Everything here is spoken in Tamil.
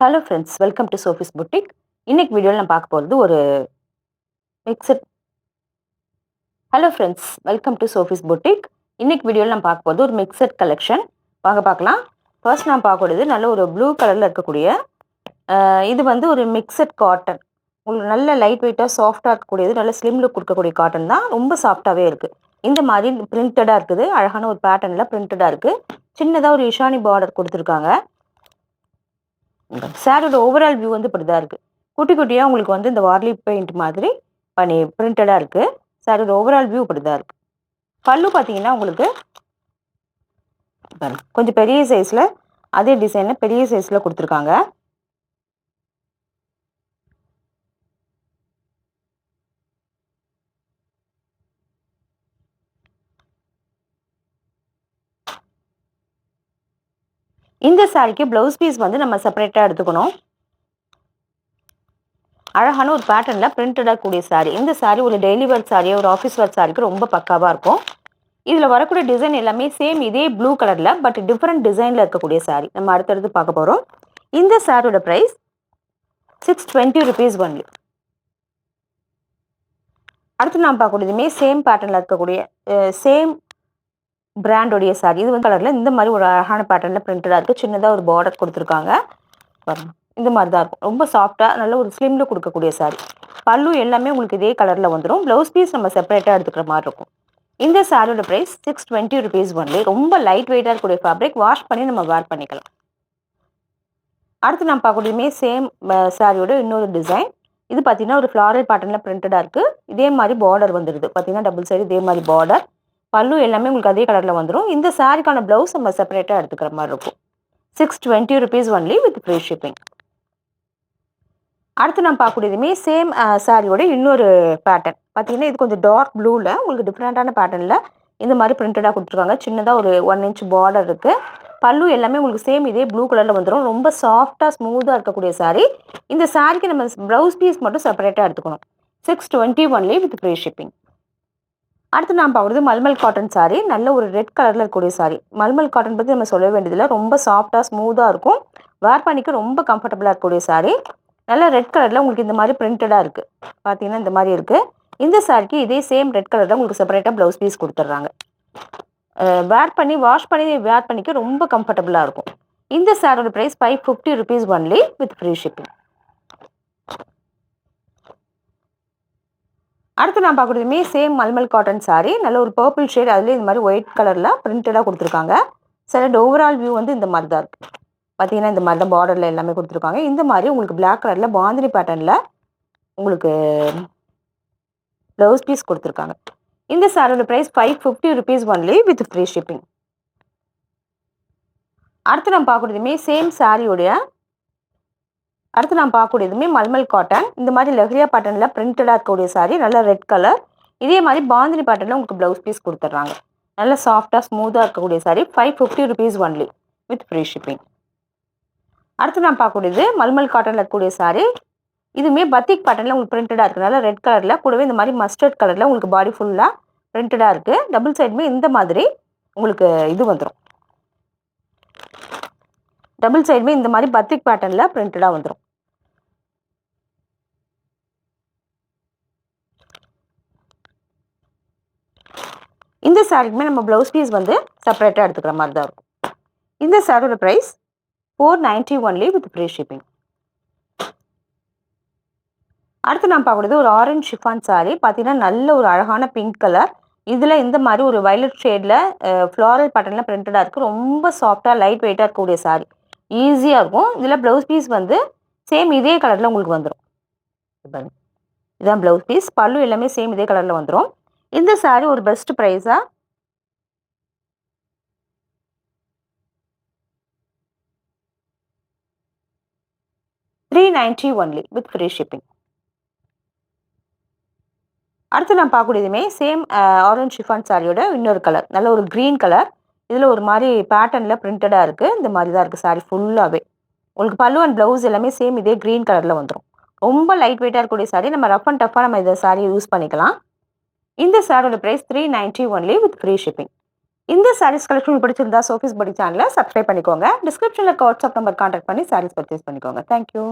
Hello friends, welcome to Sophie's boutique. இன்னைக்கு வீடியோவில் நான் பார்க்க போகிறது ஒரு mixed. Hello friends, welcome to Sophie's boutique. இன்னைக்கு வீடியோவில் நான் பார்க்க போகிறது ஒரு மிக்சட் கலெக்ஷன். வாங்க பார்க்கலாம். ஃபர்ஸ்ட் நான் பார்க்கக்கூடியது நல்ல ஒரு ப்ளூ கலரில் இருக்கக்கூடிய இது வந்து ஒரு மிக்சட் காட்டன். உங்களுக்கு நல்ல லைட் வெயிட்டாக சாஃப்டாக இருக்கக்கூடியது, நல்ல ஸ்லிம் லுக் கொடுக்கக்கூடிய காட்டன் தான். ரொம்ப சாஃப்டாகவே இருக்குது. இந்த மாதிரி பிரிண்டடாக இருக்குது. அழகான ஒரு பேட்டர்னில் பிரிண்டடாக இருக்குது. சின்னதாக ஒரு இஷானி பார்டர் கொடுத்துருக்காங்க. சாரோட ஓவரால் வியூ வந்து இப்படி தான் இருக்குது. குட்டி குட்டியாக உங்களுக்கு வந்து இந்த வார்லி பெயிண்ட் மாதிரி பண்ணி பிரிண்டடாக இருக்குது. சாரோட ஓவரால் வியூ இப்படி தான் இருக்குது. பல்லு பார்த்தீங்கன்னா உங்களுக்கு கொஞ்சம் பெரிய சைஸில், அதே டிசைனில் பெரிய சைஸில் கொடுத்துருக்காங்க. இந்த சாரிக்கு ப்ளவுஸ் பீஸ் வந்து நம்ம செப்பரேட்டாக எடுத்துக்கணும். அழகான ஒரு பேட்டர்னில் பிரிண்டடாக கூடிய சாரி. இந்த சாரி ஒரு டெய்லி வேர் சாரியோ ஒரு ஆஃபீஸ் வேர் சாரிக்கு ரொம்ப பக்காவாக இருக்கும். இதில் வரக்கூடிய டிசைன் எல்லாமே சேம் இதே ப்ளூ கலரில், பட் டிஃப்ரெண்ட் டிசைனில் இருக்கக்கூடிய சாரி நம்ம அடுத்தடுத்து பார்க்க போகிறோம். இந்த சாரியோட ப்ரைஸ் 620 rupees ஒன்லி. அடுத்து நான் பார்க்கக்கூடியதுமே சேம் பேட்டர்னில் இருக்கக்கூடிய சேம் பிராண்டோடைய சாரி. இது வந்து கலரில் இந்த மாதிரி ஒரு அழகான பேட்டர்னில் பிரிண்டடாக இருக்குது. சின்னதாக ஒரு பார்டர் கொடுத்துருக்காங்க. இந்த மாதிரி தான் இருக்கும். ரொம்ப சாஃப்டாக நல்ல ஒரு ஸ்லிம்ல கொடுக்கக்கூடிய சாரி. பல்லு எல்லாமே உங்களுக்கு இதே கலரில் வந்துடும். ப்ளவுஸ் பீஸ் நம்ம செப்பரேட்டாக எடுத்துக்கிற மாதிரி இருக்கும். இந்த சாரியோட ப்ரைஸ் 620 rupees ஒன்லி. ரொம்ப லைட் வெயிட்டாக இருக்கக்கூடிய ஃபேப்ரிக். வாஷ் பண்ணி நம்ம வேர் பண்ணிக்கலாம். அடுத்து நம்ம பார்க்கக்கூடியதுமே சேம் சாரியோட இன்னொரு டிசைன். இது பார்த்தீங்கன்னா ஒரு ஃப்ளாரல் பேட்டர்னில் பிரிண்டடாக இருக்குது. இதே மாதிரி பார்டர் வந்துடுது. பார்த்தீங்கன்னா டபுள் சைடு இதே மாதிரி பார்டர். பல்லு எல்லாமே உங்களுக்கு அதே கலரில் வந்துடும். இந்த சாரிக்கான ப்ளவுஸ் நம்ம செப்பரேட்டாக எடுத்துக்கிற மாதிரி இருக்கும். 620 rupees only with free shipping. அடுத்து நம்ம பார்க்கக்கூடியதுமே சேம் சாரியோட இன்னொரு பேட்டர்ன். பார்த்தீங்கன்னா இது கொஞ்சம் டார்க் ப்ளூவில் உங்களுக்கு டிஃப்ரெண்ட்டான பேட்டர்னில் இந்த மாதிரி பிரிண்டடாக கொடுத்துருக்காங்க. சின்னதாக ஒரு 1 inch பார்டர் இருக்குது. பல்லு எல்லாமே உங்களுக்கு சேம் இதே ப்ளூ கலரில் வந்துடும். ரொம்ப சாஃப்டாக ஸ்மூத்தாக இருக்கக்கூடிய சாரி. இந்த சாரிக்கு நம்ம ப்ளவுஸ் பீஸ் மட்டும் செப்பரேட்டாக எடுத்துக்கணும். 620 ஒன்லி வித் ஃப்ரீ ஷிப்பிங். அடுத்து நான் பார்க்குறது மல்மல் காட்டன் சாரி. நல்ல ஒரு ரெட் கலரில் இருக்கக்கூடிய சாரி. மல்மல் காட்டன் பற்றி நம்ம சொல்ல வேண்டியதில்லை. ரொம்ப சாஃப்டாக ஸ்மூத்தாக இருக்கும். வேர் பண்ணிக்க ரொம்ப கம்ஃபர்டபுளாக இருக்கக்கூடிய சாரி. நல்லா ரெட் கலரில் உங்களுக்கு இந்த மாதிரி பிரிண்டடாக இருக்குது. பார்த்தீங்கன்னா இந்த மாதிரி இருக்குது. இந்த சாரிக்கு இதே சேம் ரெட் கலரில் உங்களுக்கு செப்பரேட்டாக ப்ளவுஸ் பீஸ் கொடுத்துட்றாங்க. வேர் பண்ணி வாஷ் பண்ணி வேர் பண்ணிக்க ரொம்ப கம்ஃபர்டபுளாக இருக்கும். இந்த சாரியோட price 550 rupees only with free shipping. அடுத்து நான் பார்க்குறதுமே சேம் மல்மல் காட்டன் சாரி. நல்ல ஒரு பர்பிள் ஷேட், அதுலேயே இந்த மாதிரி ஒயிட் கலரில் பிரிண்டடாக கொடுத்துருக்காங்க. சாரியோட ஓவரால் வியூ வந்து இந்த மாதிரி தான் இருக்குது. பார்த்தீங்கன்னா இந்த மாதிரி தான் பார்டரில் எல்லாமே கொடுத்துருக்காங்க. இந்த மாதிரி உங்களுக்கு பிளாக் கலரில் பாந்தினி பேட்டர்னில் உங்களுக்கு ப்ளவுஸ் பீஸ் கொடுத்துருக்காங்க. இந்த சாரியோட price 550 rupees only with free shipping. அடுத்து நான் பார்க்கக்கூடியதுமே சேம் சாரியோடைய மல்மல் காட்டன். இந்த மாதிரி லெஹரியா பேட்டர்னில் பிரிண்டடாக இருக்கக்கூடிய சாரி. நல்ல ரெட் கலர். இதே மாதிரி பாந்தினி பேட்டர்னில் உங்களுக்கு ப்ளவுஸ் பீஸ் கொடுத்துட்றாங்க. நல்ல சாஃப்டாக ஸ்மூத்தாக இருக்கக்கூடிய sorry. 550 rupees only with free shipping. அடுத்து நான் பார்க்கக்கூடியது மல்மல் காட்டனில் இருக்கக்கூடிய சாரி. இதுவுமே பத்திக் பேட்டர்னில் உங்களுக்கு பிரிண்டடாக இருக்குது. நல்லா ரெட் கலரில், கூடவே இந்த மாதிரி மஸ்டர்ட் கலரில் உங்களுக்கு பாடி ஃபுல்லாக பிரிண்டடாக இருக்குது. டபுள் சைடுமே இந்த மாதிரி உங்களுக்கு இது வந்துடும். டபுள் சைடுமே இந்த மாதிரி பத்திக் பேட்டர்னில் பிரிண்டடாக வந்துடும். இந்த சாரிக்குமே நம்ம ப்ளவுஸ் பீஸ் வந்து செப்பரேட்டாக எடுத்துக்கிற மாதிரி தான் இருக்கும். இந்த சாரியோட price 490 only with free shipping. அடுத்து நான் பார்க்கக்கூடியது ஒரு ஆரஞ்சு ஷிஃபான் சாரி. பார்த்தீங்கன்னா நல்ல ஒரு அழகான பிங்க் கலர். இதில் இந்த மாதிரி ஒரு வயலட் ஷேடில் ஃப்ளாரல் பேட்டர்னில் பிரிண்டடாக இருக்குது. ரொம்ப சாஃப்டாக லைட் வெயிட்டாக இருக்கக்கூடிய சாரி. ஈஸியாக இருக்கும். இதில் ப்ளவுஸ் பீஸ் வந்து சேம் இதே கலரில் உங்களுக்கு வந்துடும். இதுதான் ப்ளவுஸ் பீஸ். பல்லு எல்லாமே சேம் இதே கலரில் வந்துடும். இந்த சாரி ஒரு பெஸ்ட் ப்ரைஸாக 390 ஒன்லி வித் ஃப்ரீ ஷிப்பிங். அடுத்து நான் பார்க்கக்கூடியதுமே சேம் ஆரஞ்ச் ஷிஃபான் சாரியோட இன்னொரு கலர். நல்ல ஒரு க்ரீன் கலர். இதில் ஒரு மாதிரி பேட்டர்னில் பிரிண்டடாக இருக்குது. இந்த மாதிரி தான் இருக்குது சாரி ஃபுல்லாகவே. உங்களுக்கு பல்லு அண்ட் ப்ளவுஸ் எல்லாமே சேம் இதே க்ரீன் கலரில் வந்துடும். ரொம்ப லைட் வெயிட்டாக இருக்கக்கூடிய சாரி. நம்ம ரஃப் அண்ட் டஃப்பாக நம்ம இந்த சாரியை யூஸ் பண்ணிக்கலாம். இந்த சாரியோட price 390 only with free shipping. இந்த சாரீஸ் கலெக்ஷன் பிடிச்சிருந்தா சோஃபிஸ் படி சேனலை சப்ஸ்கிரைப் பண்ணிக்கோங்க. டிஸ்கிரிப்ஷனில் இருக்க வாட்ஸ்அப் நம்பர் கான்டாக்ட் பண்ணி சாரீஸ் பர்ச்சேஸ் பண்ணிக்கோங்க. தேங்க்யூ.